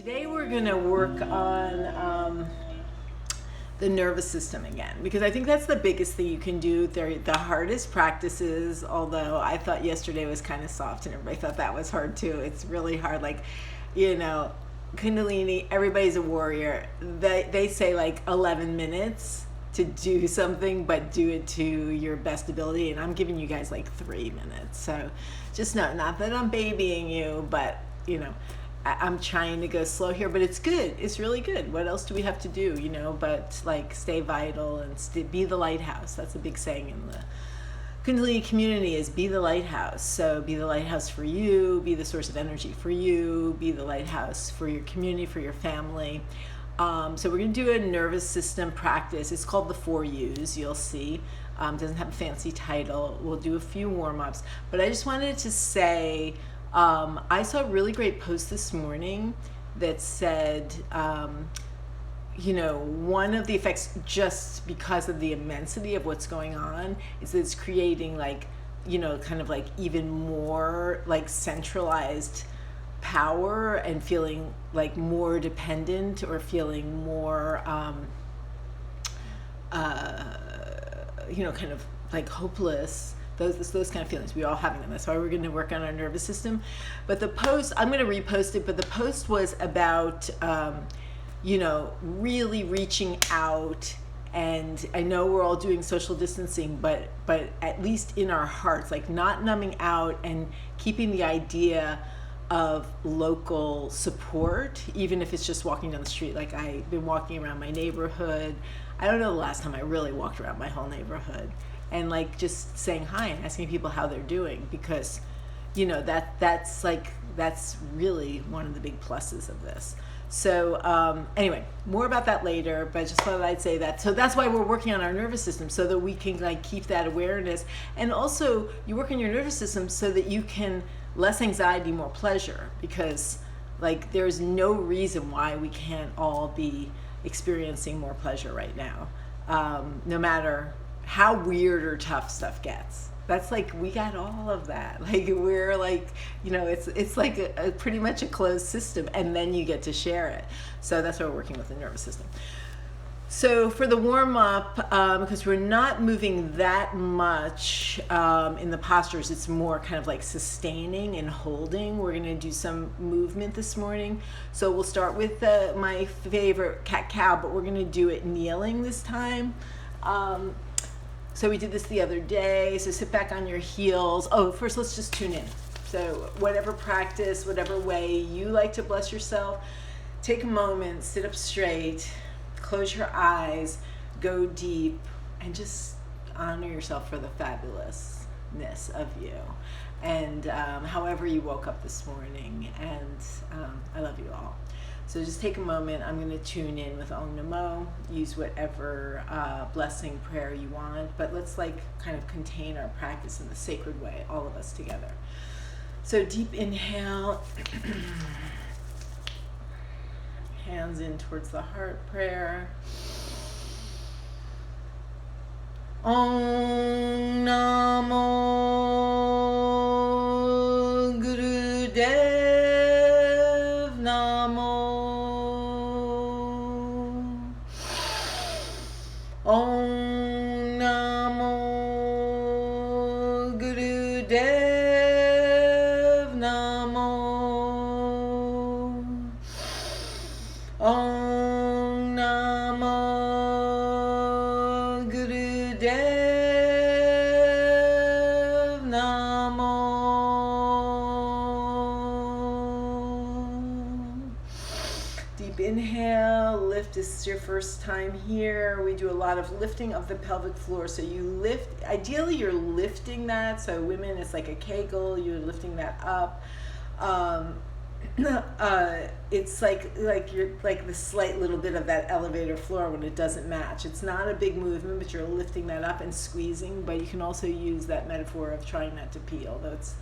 Today we're going to work on the nervous system again, because I think that's the biggest thing you can do. They're the hardest practices, although I thought yesterday was kind of soft and everybody thought that was hard too. It's really hard. Like, you know, Kundalini, everybody's a warrior. They say like 11 minutes to do something, but do it to your best ability. And I'm giving you guys like 3 minutes. So just know, not that I'm babying you, but you know, I'm trying to go slow here, but it's good. It's really good. What else do we have to do, you know, but like stay vital and be the lighthouse. That's a big saying in the Kundalini community, is be the lighthouse. So be the lighthouse for you, be the source of energy for you, be the lighthouse for your community, for your family. So we're going to do a nervous system practice. It's called the 4 U's, you'll see. Doesn't have a fancy title. We'll do a few warm-ups, but I just wanted to say, I saw a really great post this morning that said, you know, one of the effects, just because of the immensity of what's going on, is that it's creating like, you know, kind of like even more like centralized power and feeling like more dependent or feeling more, you know, kind of like hopeless. Those kind of feelings, we all having them. That's why we're going to work on our nervous system. But the post, I'm going to repost it, but the post was about, you know, really reaching out. And I know we're all doing social distancing, but at least in our hearts, like not numbing out and keeping the idea of local support, even if it's just walking down the street. Like I've been walking around my neighborhood. I don't know the last time I really walked around my whole neighborhood. And like just saying hi and asking people how they're doing, because you know that's really one of the big pluses of this. So anyway, more about that later, but I just thought I'd say that. So that's why we're working on our nervous system, so that we can like keep that awareness. And also you work on your nervous system so that you can less anxiety, more pleasure, because like there's no reason why we can't all be experiencing more pleasure right now, no matter how weird or tough stuff gets. That's like, we got all of that. Like we're like, you know, it's like a pretty much a closed system, and then you get to share it. So that's why we're working with the nervous system. So for the warm up, because we're not moving that much in the postures, it's more kind of like sustaining and holding. We're gonna do some movement this morning. So we'll start with my favorite cat-cow, but we're gonna do it kneeling this time. So we did this the other day. So sit back on your heels. Oh, first let's just tune in. So whatever practice, whatever way you like to bless yourself, take a moment, sit up straight, close your eyes, go deep, and just honor yourself for the fabulousness of you. And however you woke up this morning. And I love you all. So just take a moment. I'm going to tune in with Om Namo. Use whatever blessing prayer you want, but let's like kind of contain our practice in the sacred way, all of us together. So deep inhale, hands in towards the heart prayer. Om Namo Gurudev Namo. Om Namo Gurudev Namo. Om Namo Gurudev Namo. Deep inhale, lift. This is your first time here. We do a lot of lifting of the pelvic floor. So you lift, ideally you're lifting that. So women, it's like a Kegel, you're lifting that up. It's like you're like the slight little bit of that elevator floor when it doesn't match. It's not a big movement, but you're lifting that up and squeezing. But you can also use that metaphor of trying not to pee, although it's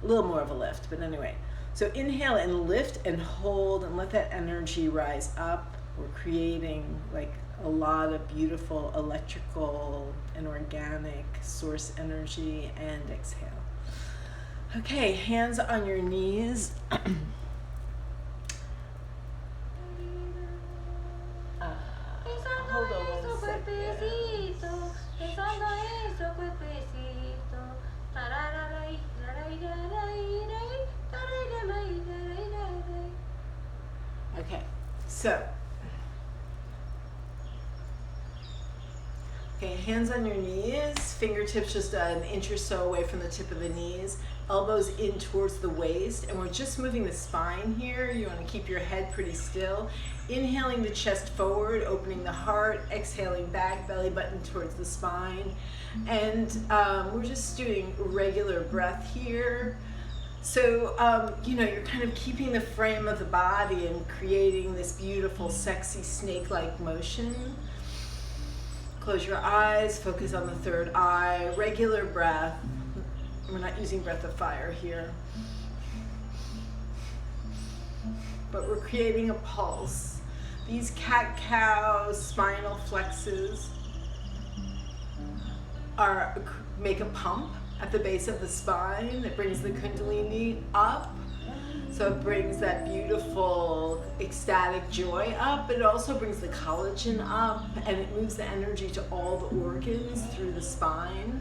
a little more of a lift. But anyway, so inhale and lift and hold and let that energy rise up. We're creating like a lot of beautiful electrical and organic source energy. And exhale. Okay, hands on your knees. Okay, so. Okay, hands on your knees, fingertips just an inch or so away from the tip of the knees, elbows in towards the waist, and we're just moving the spine here. You want to keep your head pretty still. Inhaling the chest forward, opening the heart, exhaling back, belly button towards the spine. And we're just doing regular breath here. So, you know, you're kind of keeping the frame of the body and creating this beautiful, sexy, snake-like motion. Close your eyes, focus on the third eye, regular breath. We're not using breath of fire here. But we're creating a pulse. These cat-cow spinal flexes make a pump at the base of the spine that brings the kundalini up. So it brings that beautiful ecstatic joy up, but it also brings the collagen up, and it moves the energy to all the organs through the spine.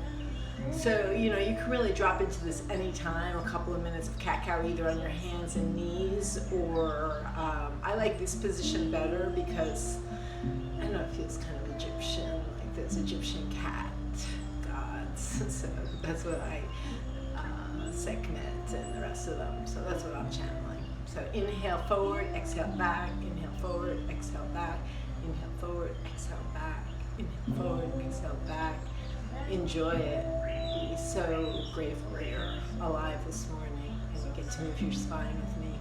So, you know, you can really drop into this anytime, a couple of minutes of cat-cow either on your hands and knees, or I like this position better because, I don't know, it feels kind of Egyptian, like there's Egyptian cat gods. So that's what I Sekhmet and the rest of them. So that's what I'm channeling. So inhale forward, exhale back, inhale forward, exhale back, inhale forward, exhale back, inhale forward, exhale back. Enjoy it. Be so grateful you're alive this morning and you get to move your spine with me.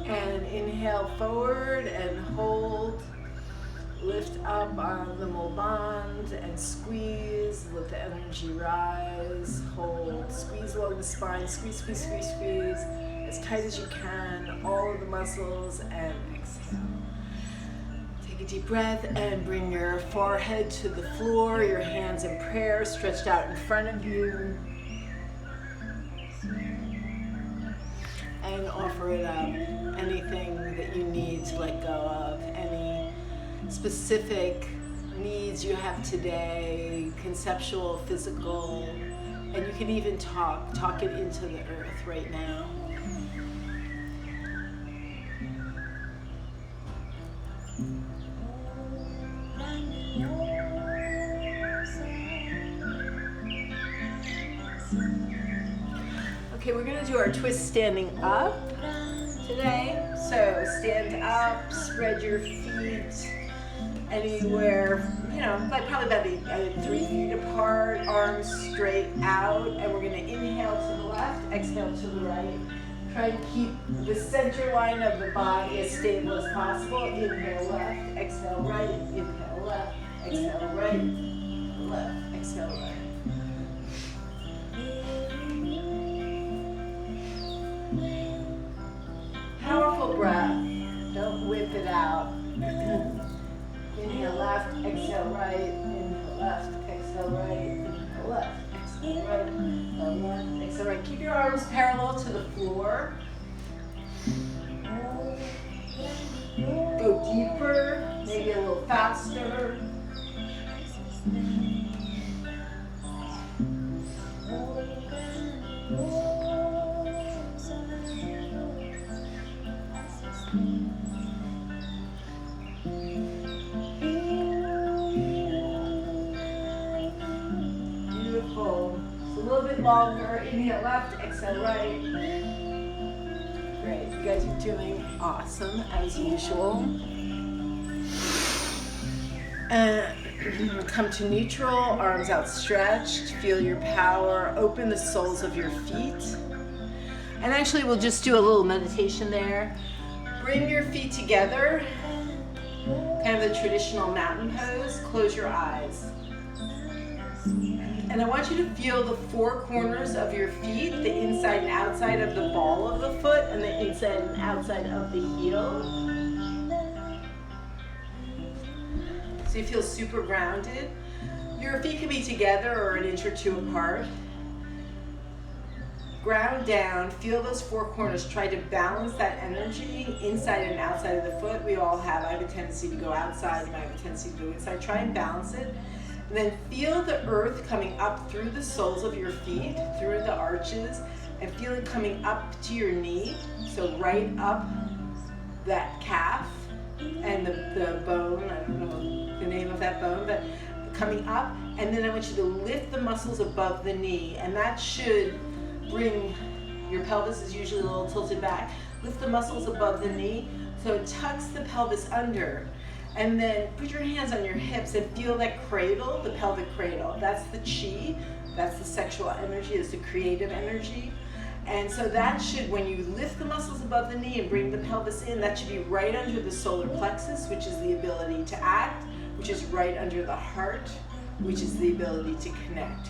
And inhale forward and hold. Lift up on the mulband and squeeze. Let the energy rise. Hold. Squeeze along the spine. Squeeze, squeeze, squeeze, squeeze. As tight as you can. All of the muscles. And exhale. Take a deep breath and bring your forehead to the floor. Your hands in prayer stretched out in front of you. And offer it up. Anything that you need to let go of, any specific needs you have today, conceptual, physical, and you can even talk it into the earth right now. Okay, we're going to do our twist standing up today. So stand up, spread your feet anywhere, you know, like probably about 3 feet apart, arms straight out, and we're going to inhale to the left, exhale to the right. Try to keep the center line of the body as stable as possible. Inhale left, exhale right, inhale left, exhale right, left, exhale right. Powerful breath. Don't whip it out. Inhale left, exhale right, inhale left, exhale right, inhale left, exhale right, inhale left, exhale right. Keep your arms parallel to the floor. Go deeper, maybe a little faster. Beautiful. Just a little bit longer. Inhale left, exhale right. Great. You guys are doing awesome as usual. And come to neutral, arms outstretched. Feel your power. Open the soles of your feet. And actually, we'll just do a little meditation there. Bring your feet together, kind of the traditional mountain pose. Close your eyes. And I want you to feel the 4 corners of your feet, the inside and outside of the ball of the foot, and the inside and outside of the heel. So you feel super grounded. Your feet can be together or an inch or 2 apart. ground down, feel those four corners, try to balance that energy inside and outside of the foot. We all have, I have a tendency to go outside and I have a tendency to go inside. Try and balance it. And then feel the earth coming up through the soles of your feet, through the arches, and feel it coming up to your knee. So right up that calf and the bone, I don't know the name of that bone, but coming up. And then I want you to lift the muscles above the knee, and that should bring, your pelvis is usually a little tilted back. Lift the muscles above the knee so it tucks the pelvis under. And then put your hands on your hips and feel that cradle, the pelvic cradle. That's the chi, that's the sexual energy, it's the creative energy. And so that should, when you lift the muscles above the knee and bring the pelvis in, that should be right under the solar plexus, which is the ability to act, which is right under the heart, which is the ability to connect.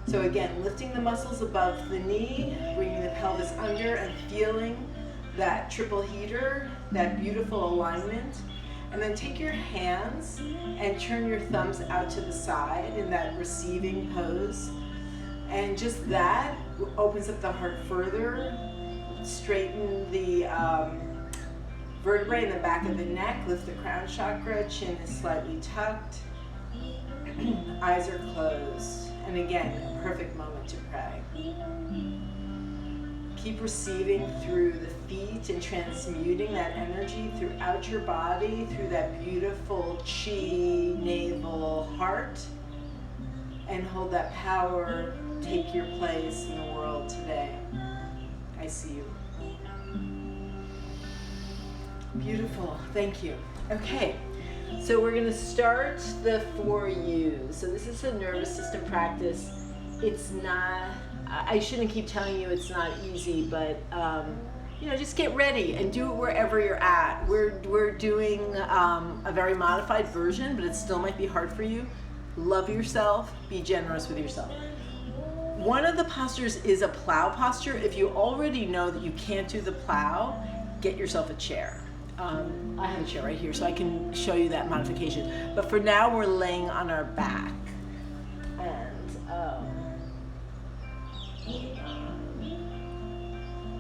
So again, lifting the muscles above the knee, bringing the pelvis under and feeling that triple heater, that beautiful alignment. And then take your hands and turn your thumbs out to the side in that receiving pose. And just that opens up the heart further. Straighten the vertebrae in the back of the neck. Lift the crown chakra. Chin is slightly tucked. Eyes are closed. And again, a perfect moment to pray. Keep receiving through the feet and transmuting that energy throughout your body, through that beautiful chi, navel, heart. And hold that power. Take your place in the world today. I see you. Beautiful. Thank you. Okay. So we're going to start the 4 U's. So this is a nervous system practice. It's not, I shouldn't keep telling you it's not easy, but just get ready and do it wherever you're at. We're doing a very modified version, but it still might be hard for you. Love yourself. Be generous with yourself. One of the postures is a plow posture. If you already know that you can't do the plow, get yourself a chair. I have a chair right here, so I can show you that modification. But for now, we're laying on our back. And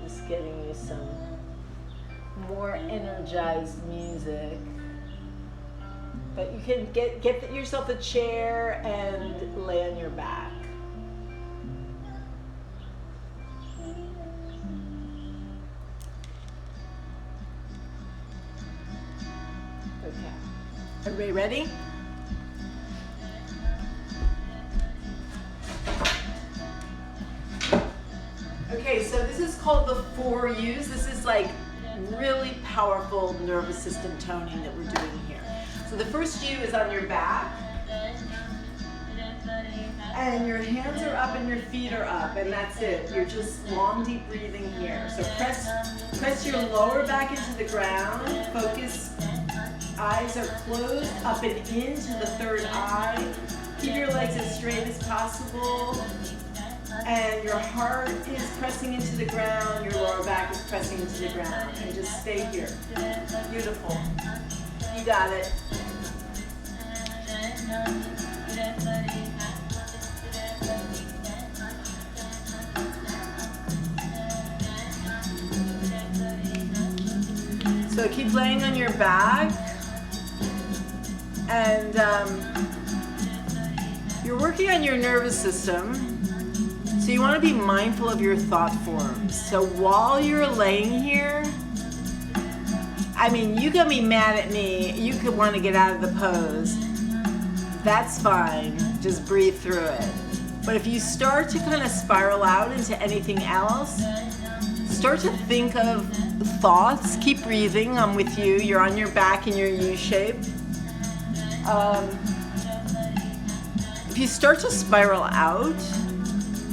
just getting you some more energized music. But you can get yourself a chair and lay on your back. Everybody ready? Okay, so this is called the 4 U's. This is like really powerful nervous system toning that we're doing here. So the first U is on your back. And your hands are up and your feet are up, and that's it. You're just long, deep breathing here. So press your lower back into the ground. Focus. Eyes are closed, up and into the third eye. Keep your legs as straight as possible. And your heart is pressing into the ground. Your lower back is pressing into the ground. And just stay here. Beautiful. You got it. So keep laying on your back. And you're working on your nervous system, so you want to be mindful of your thought forms. So while you're laying here, I mean, you can be mad at me, you could want to get out of the pose. That's fine, just breathe through it. But if you start to kind of spiral out into anything else, start to think of thoughts. Keep breathing, I'm with you. You're on your back in your U shape. If you start to spiral out,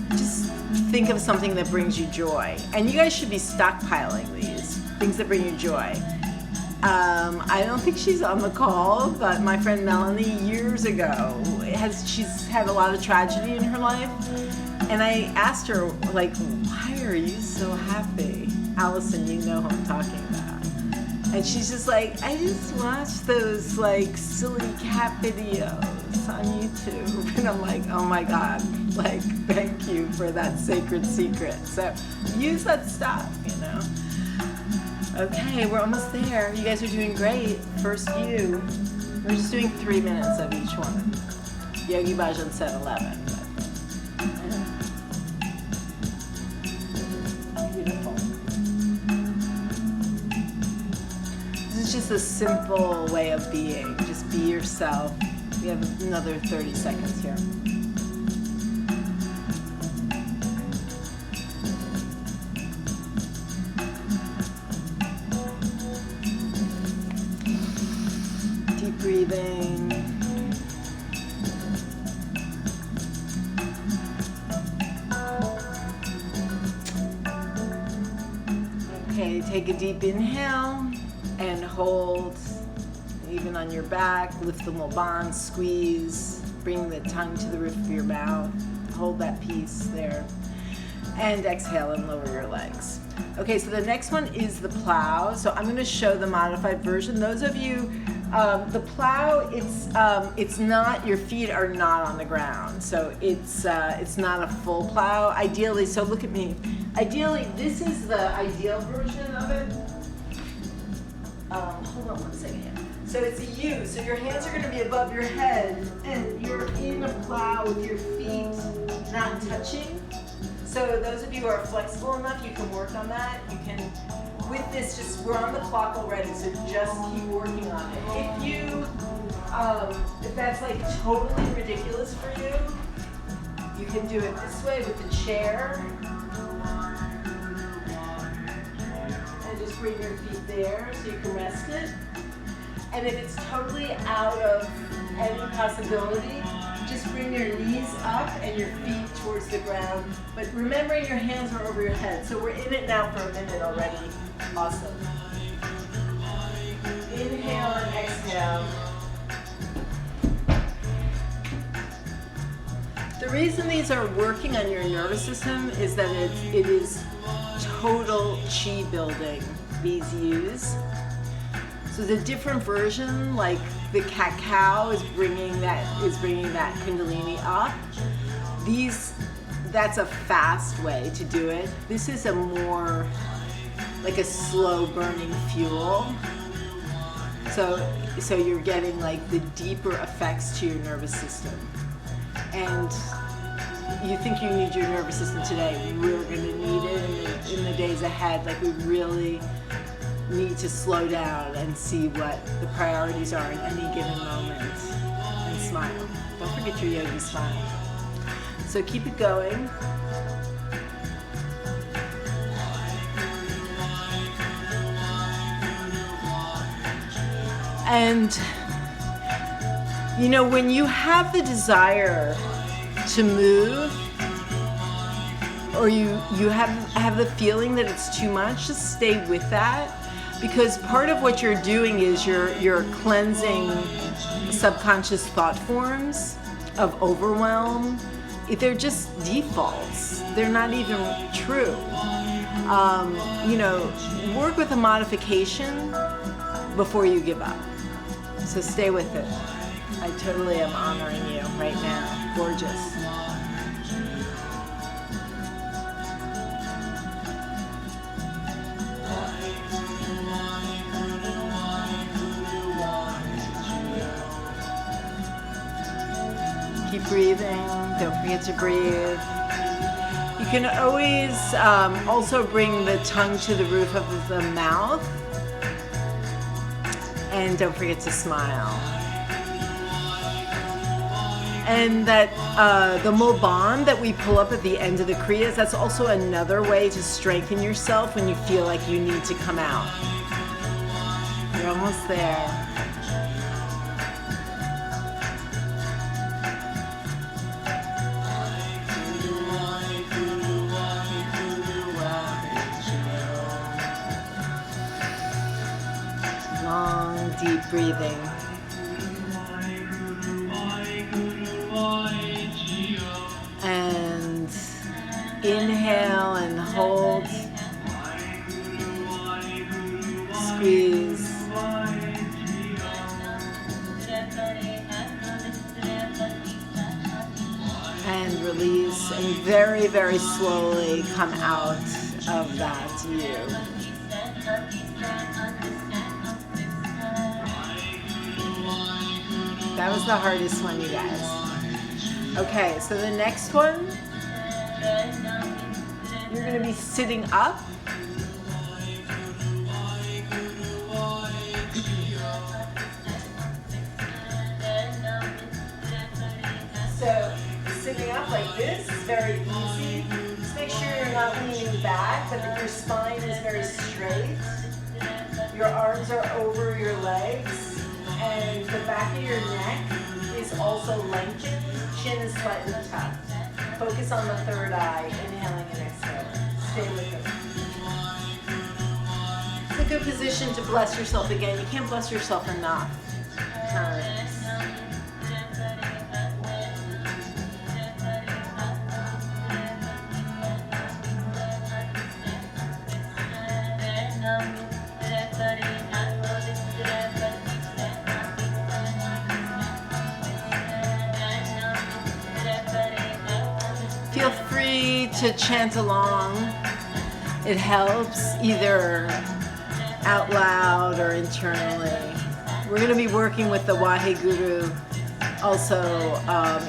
just think of something that brings you joy. And you guys should be stockpiling these, things that bring you joy. I don't think she's on the call, but my friend Melanie, years ago, she's had a lot of tragedy in her life. And I asked her, like, why are you so happy? Allison, you know who I'm talking about. And she's just like, I just watch those like silly cat videos. on YouTube. And I'm like, oh my God, like, thank you for that sacred secret. So use that stuff, you know. Okay, we're almost there. You guys are doing great. First view. We're just doing 3 minutes of each one. Yogi Bhajan said 11. Beautiful. This is just a simple way of being. Just be yourself. We have another 30 seconds here. Deep breathing. Okay, take a deep inhale and hold, even on your back. Lift the mulban, squeeze, bring the tongue to the roof of your mouth. Hold that piece there. And exhale and lower your legs. Okay, so the next one is the plow. So I'm going to show the modified version. Those of you, the plow, it's not, your feet are not on the ground. So it's not a full plow. Ideally, so look at me. Ideally, this is the ideal version of it. Hold on one second here. So it's a U, so your hands are going to be above your head, and you're in a plow with your feet not touching. So those of you who are flexible enough, you can work on that. You can, with this, just, we're on the clock already, so just keep working on it. If you, if that's like totally ridiculous for you, you can do it this way with the chair. Bring your feet there so you can rest it. And if it's totally out of any possibility, just bring your knees up and your feet towards the ground. But remembering your hands are over your head. So we're in it now for a minute already. Awesome. Inhale and exhale. The reason these are working on your nervous system is that it is total chi building. These use. So the different version, like the cat-cow is bringing that kundalini up. That's a fast way to do it. This is a more like a slow burning fuel. So you're getting like the deeper effects to your nervous system. And you think you need your nervous system today, we're going to need it in the days ahead. Like, we really need to slow down and see what the priorities are in any given moment. And smile. Don't forget your yogi smile. So keep it going. And, you know, when you have the desire to move, or you have the feeling that it's too much, just stay with that, because part of what you're doing is you're cleansing subconscious thought forms of overwhelm. They're just defaults. They're not even true. You know, work with a modification before you give up. So stay with it. I totally am honoring you right now. Gorgeous. Keep breathing. Don't forget to breathe. You can always also bring the tongue to the roof of the mouth. And don't forget to smile. And that the mulban that we pull up at the end of the kriyas, that's also another way to strengthen yourself when you feel like you need to come out. You're almost there. Long, deep breathing. And inhale and hold. Squeeze. very, very slowly come out of that view. That was the hardest one, you guys. Okay, so the next one, you're going to be sitting up. So sitting up like this is very easy. Just make sure you're not leaning back, but that your spine is very straight. Your arms are over your legs, and the back of your neck is also lengthened. Chin is slightly tucked. Focus on the third eye, inhaling and exhaling. Stay with it. It's a good position to bless yourself again. You can't bless yourself enough times. Feel free to chant along. It helps either out loud or internally. We're going to be working with the Waheguru also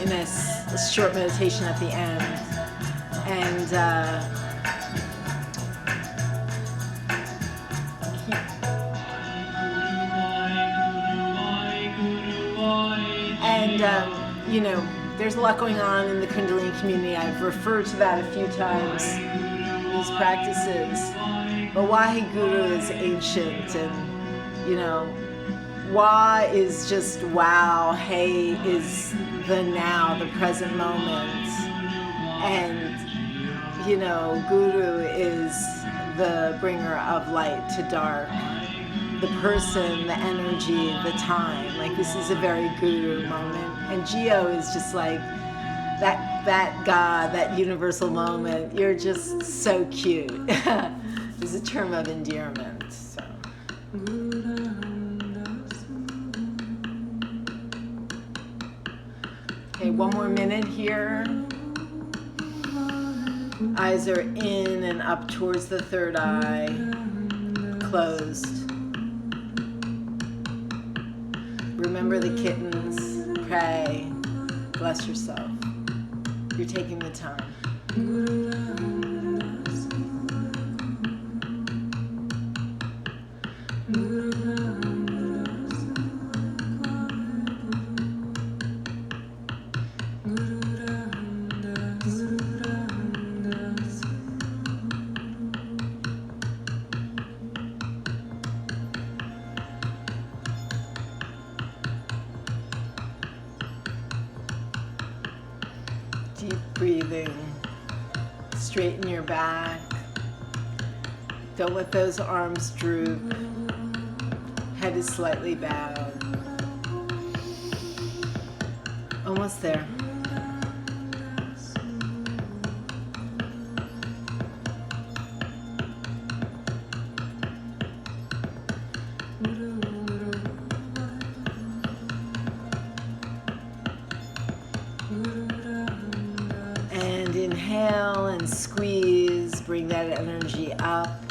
in this short meditation at the end. And you know, there's a lot going on in the Kundalini community. I've referred to that a few times, these practices. But Waheguru is ancient, and you know, Wa is just wow, Hey is the now, the present moment. And you know, Guru is the bringer of light to dark. The person, the energy, the time. Like, this is a very Guru moment. And Geo is just like that God, that universal moment. You're just so cute. It's a term of endearment. So. Okay, one more minute here. Eyes are in and up towards the third eye, closed. Remember the kittens, pray, bless yourself. You're taking the time. Deep breathing, straighten your back, don't let those arms droop, head is slightly bowed, almost there. And inhale and squeeze, bring that energy up.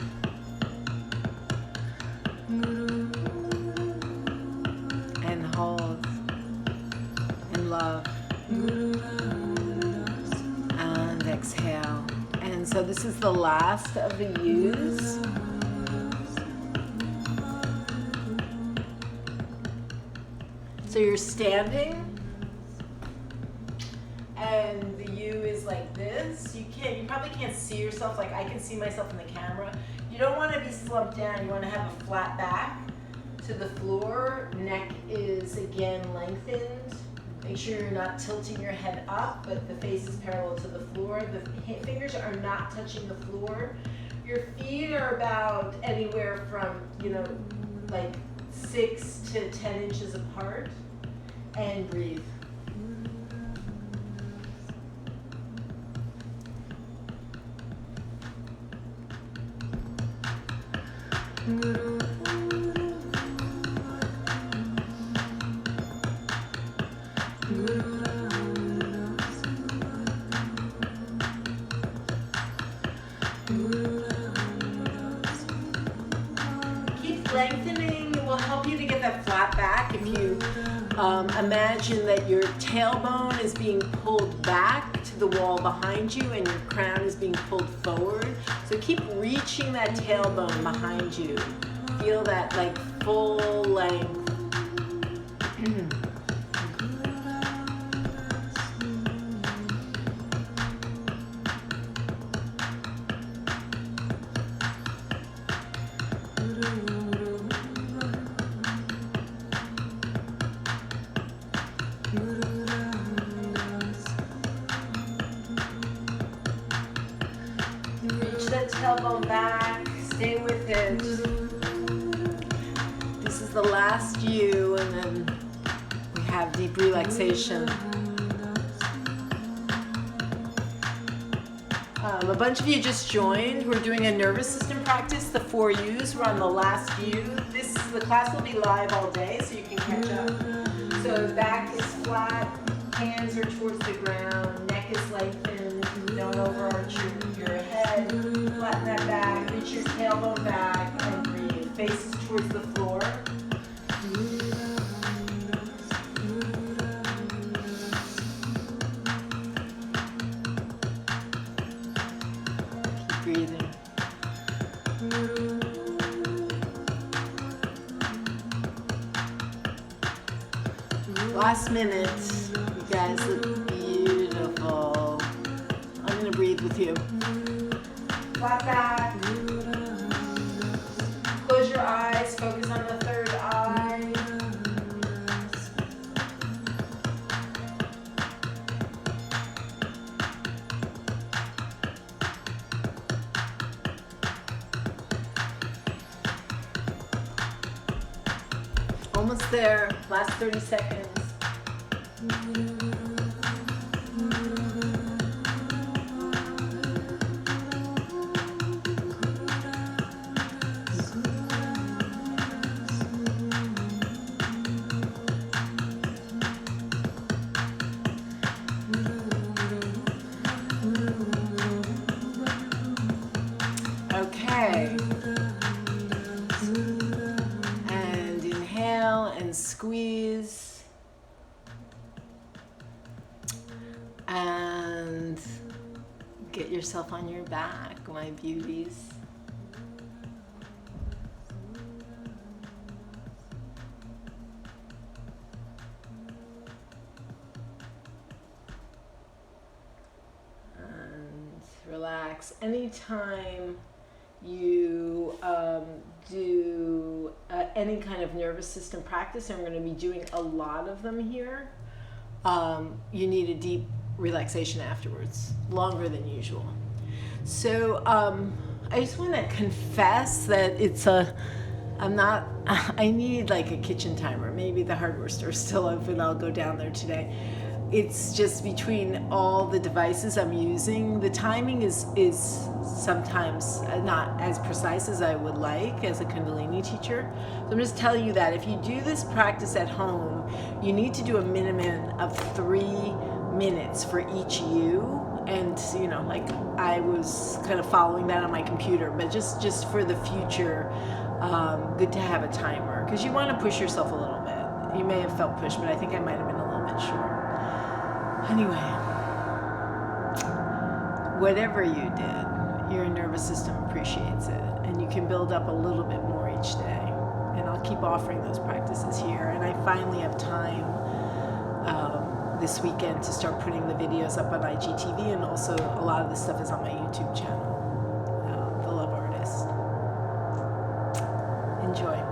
And hold. And love. And exhale. And so this is the last of the U's. So you're standing. And the U is like this. You probably can't see yourself like I can see myself in the camera. You don't want to be slumped down. You want to have a flat back to the floor. Neck is again lengthened. Make sure you're not tilting your head up, but the face is parallel to the floor. The fingers are not touching the floor. Your feet are about anywhere from, like 6 to 10 inches apart. And breathe. Keep lengthening. It will help you to get that flat back. If you imagine that your tailbone is being pulled back to the wall behind you and your crown is being pulled forward. So keep reaching that tailbone behind you. Feel that like full length. Reach that tailbone back, stay with it. This is the last U, and then we have deep relaxation. A bunch of you just joined. We're doing a nervous system practice, the 4 U's. We're on the last U. The class will be live all day, so you can catch up. So back is flat, hands are towards the ground, neck is lengthened, don't overarch your head. Flatten that back, reach your tailbone back, and breathe. Faces towards the floor. Breathing. Last minute. You guys look beautiful. I'm going to breathe with you. Flat back. Close your eyes. Focus on the third eye. Almost there. Last 30 seconds. Okay. And inhale and squeeze. And get yourself on your back, my beauties. And relax. Anytime you do any kind of nervous system practice, and we're going to be doing a lot of them here, you need a deep relaxation afterwards, longer than usual. So I just want to confess that I need like a kitchen timer. Maybe the hardware store's still open. I'll go down there today. It's just between all the devices I'm using, the timing is sometimes not as precise as I would like as a Kundalini teacher. So I'm just telling you that if you do this practice at home, you need to do a minimum of 3 minutes for each U. And like I was kind of following that on my computer, but just for the future, good to have a timer, because you want to push yourself a little bit. You may have felt pushed, but I think I might have been a little bit short. Anyway, whatever you did, your nervous system appreciates it, and you can build up a little bit more each day. And I'll keep offering those practices here. And I finally have time this weekend to start putting the videos up on IGTV, and also a lot of this stuff is on my YouTube channel, The Love Artist. Enjoy.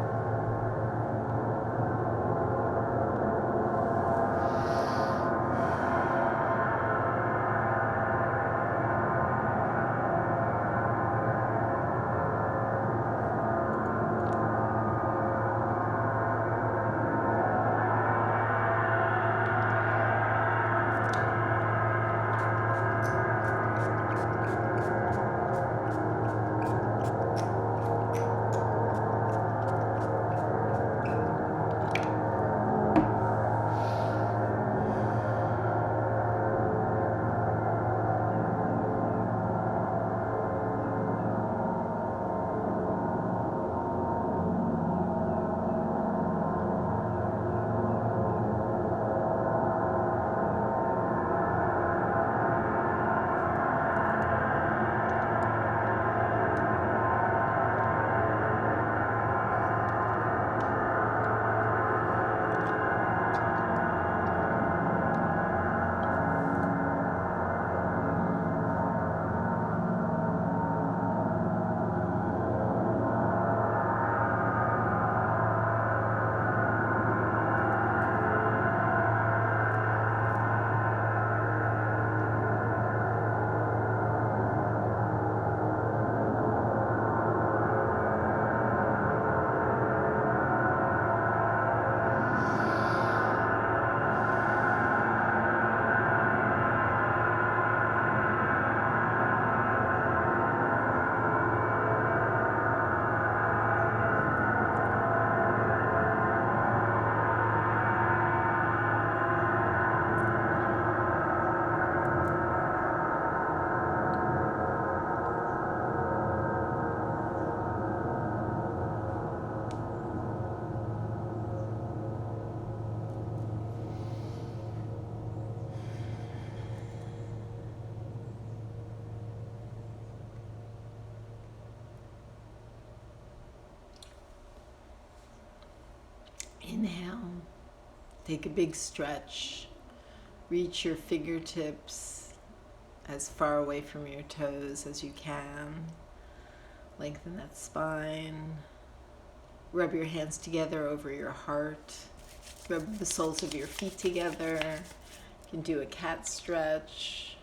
Inhale. Take a big stretch. Reach your fingertips as far away from your toes as you can. Lengthen that spine. Rub your hands together over your heart. Rub the soles of your feet together. You can do a cat stretch,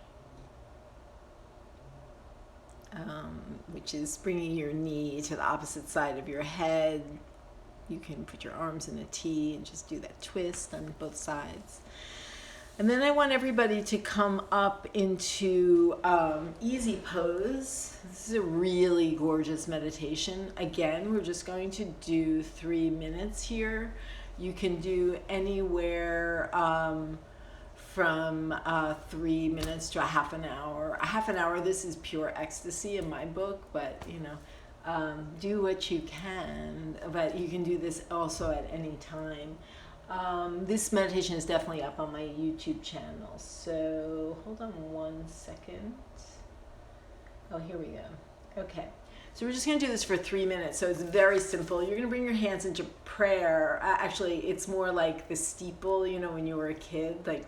which is bringing your knee to the opposite side of your head. You can put your arms in a T and just do that twist on both sides. And then I want everybody to come up into easy pose. This is a really gorgeous meditation. Again, we're just going to do 3 minutes here. You can do anywhere from 3 minutes to a half an hour. A half an hour, this is pure ecstasy in my book, but you know, do what you can, but you can do this also at any time. This meditation is definitely up on my YouTube channel, so hold on 1 second. Oh, here we go. Okay, so we're just going to do this for 3 minutes, so it's very simple. You're going to bring your hands into prayer. Actually, it's more like the steeple, you know, when you were a kid, like,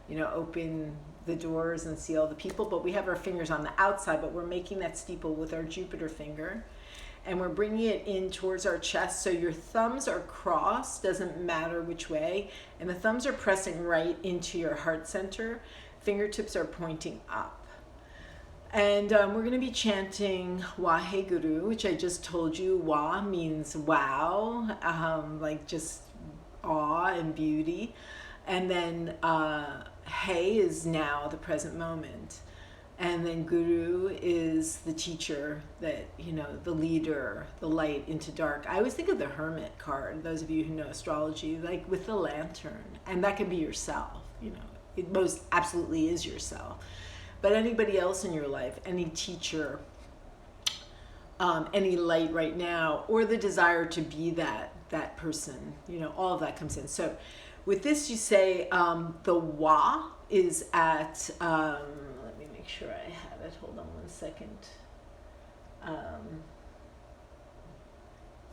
you know, open the doors and see all the people, but we have our fingers on the outside, but we're making that steeple with our Jupiter finger, and we're bringing it in towards our chest, so your thumbs are crossed, doesn't matter which way, and the thumbs are pressing right into your heart center. Fingertips are pointing up. And we're going to be chanting Waheguru, which I just told you. Wa means wow, like just awe and beauty. And then Hey is now, the present moment. And then Guru is the teacher, that, you know, the leader, the light into dark. I always think of the Hermit card, those of you who know astrology, like with the lantern. And that can be yourself, you know. It most absolutely is yourself. But anybody else in your life, any teacher, any light right now, or the desire to be that person, you know, all of that comes in. So with this, you say the Wa is at, let me make sure I have it. Hold on 1 second.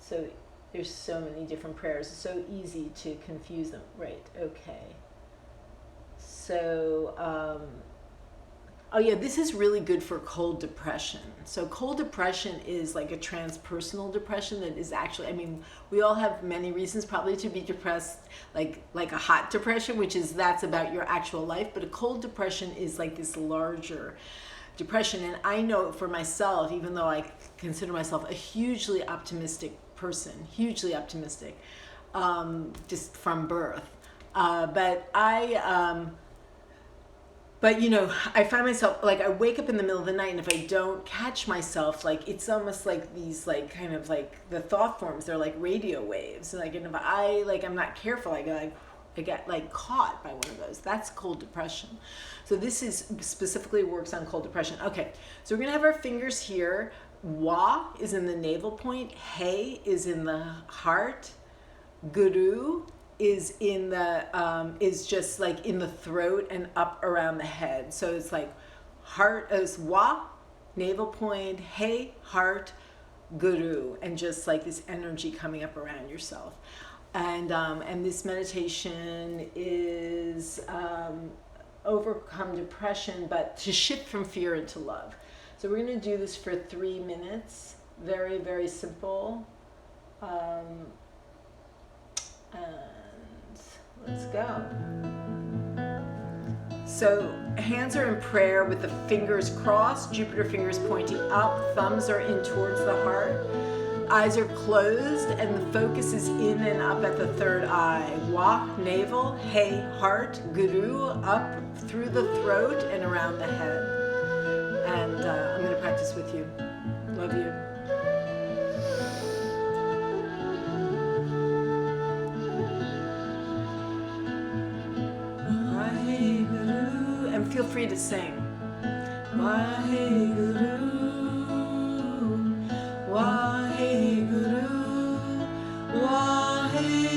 So there's so many different prayers. It's so easy to confuse them. Right, okay. So, oh yeah, this is really good for cold depression. So cold depression is like a transpersonal depression that is actually, I mean, we all have many reasons probably to be depressed, like a hot depression, which is, that's about your actual life, but a cold depression is like this larger depression. And I know for myself, even though I consider myself a hugely optimistic person, hugely optimistic, just from birth, but you know, I find myself, like, I wake up in the middle of the night, and if I don't catch myself, like, it's almost like these, like, kind of like the thought forms, they're like radio waves. Like, and if I'm not careful, I get like caught by one of those. That's cold depression. So this is specifically works on cold depression. Okay, so we're gonna have our fingers here. Wa is in the navel point. Hey is in the heart. Guru is in the is just like in the throat and up around the head. So it's like heart is Wa, navel point, Hey, heart, Guru, and just like this energy coming up around yourself. And this meditation is overcome depression, but to shift from fear into love. So we're going to do this for 3 minutes. Very, very simple. And let's go. So hands are in prayer with the fingers crossed, Jupiter fingers pointing up, thumbs are in towards the heart. Eyes are closed and the focus is in and up at the third eye. Wa, navel, Hey, heart, Guru, up through the throat and around the head. And I'm going to practice with you. Love you. And feel free to sing. Waheguru, Waheguru, Waheguru.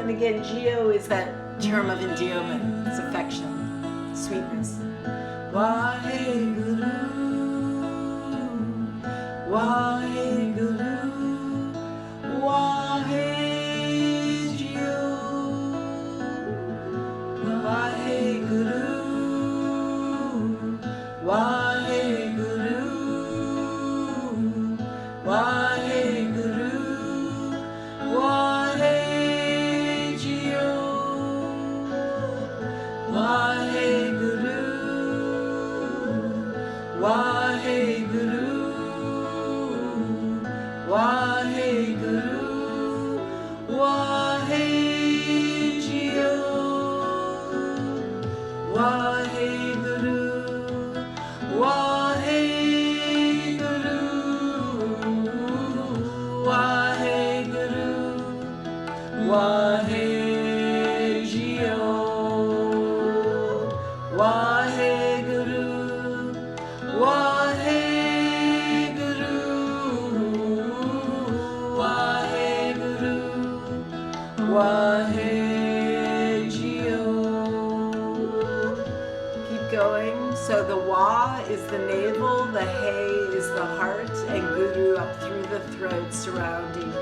And again, Geo is that term of endearment. It's affection, sweetness. Waheguru, Waheguru, Waheguru. Waheguru, Waheguru, Waheguru, Waheguru, Waheguru, Waheguru, Waheguru, Waheguru, Waheguru, Waheguru, Waheguru. Keep going. So the Wa is the navel, the He is the heart, and Guru up through the throat, surrounding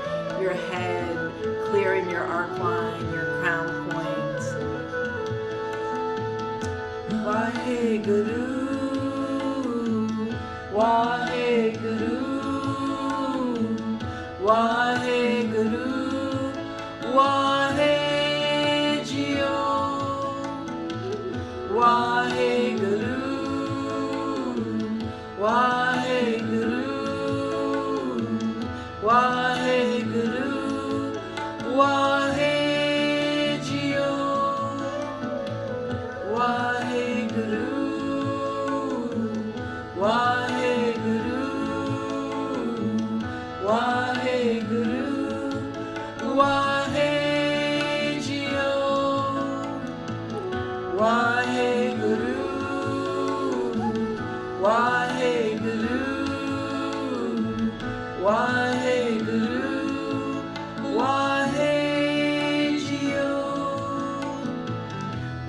your head, clearing your arc line, your crown point. Waheguru, Waheguru, Waheguru, Waheguru, Waheguru, Waheguru, Waheguru, Waheguru, Waheguru, Waheguru, Waheguru, Waheguru, Waheguru, Waheguru, Waheguru,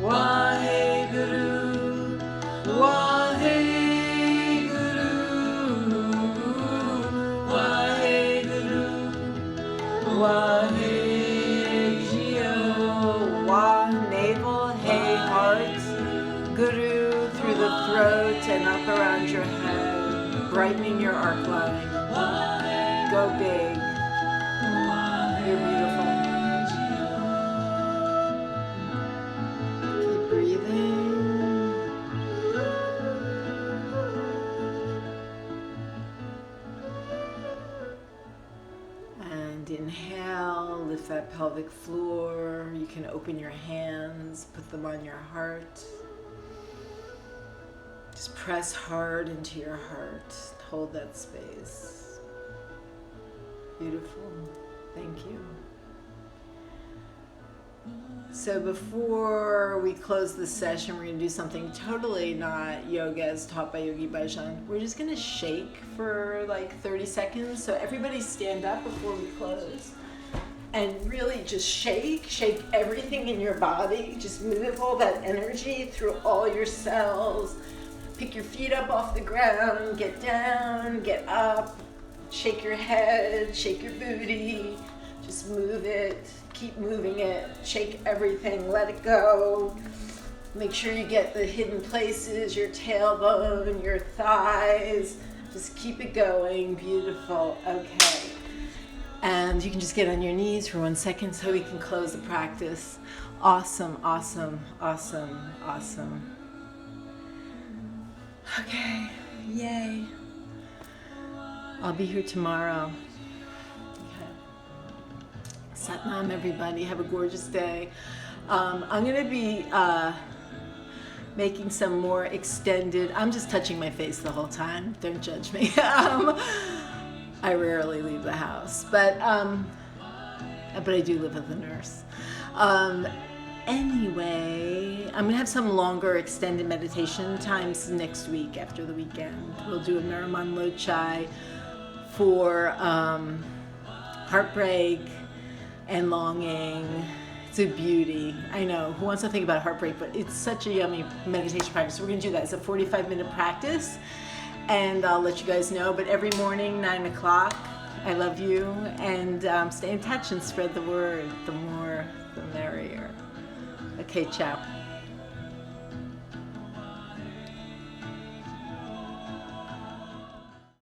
Waheguru, Waheguru, Waheguru, Waheguru, Wa, navel, He, heart, Guru, through the throat and up around your head, brightening your arc line. Go big. You're beautiful. Keep breathing. And inhale, lift that pelvic floor. You can open your hands, put them on your heart. Just press hard into your heart. Hold that space. Beautiful. Thank you. So before we close the session, we're going to do something totally not yoga as taught by Yogi Bhajan. We're just going to shake for like 30 seconds. So everybody stand up before we close. And really just shake everything in your body. Just move all that energy through all your cells. Pick your feet up off the ground, get down, get up, shake your head, shake your booty, just move it, keep moving it, shake everything, let it go. Make sure you get the hidden places, your tailbone, your thighs, just keep it going, beautiful, okay. And you can just get on your knees for 1 second so we can close the practice. Awesome, awesome, awesome, awesome. Okay, yay. I'll be here tomorrow. Okay. Satnam, everybody. Have a gorgeous day. I'm going to be making some more extended. I'm just touching my face the whole time. Don't judge me. I rarely leave the house, but I do live with a nurse. Anyway, I'm gonna have some longer extended meditation times next week after the weekend. We'll do a Naraman Lochai for heartbreak and longing. It's a beauty. I know, who wants to think about heartbreak, but it's such a yummy meditation practice. We're gonna do that. It's a 45-minute practice, and I'll let you guys know, but every morning, 9 o'clock. I love you, and stay in touch and spread the word. The more, the merrier. Okay, ciao.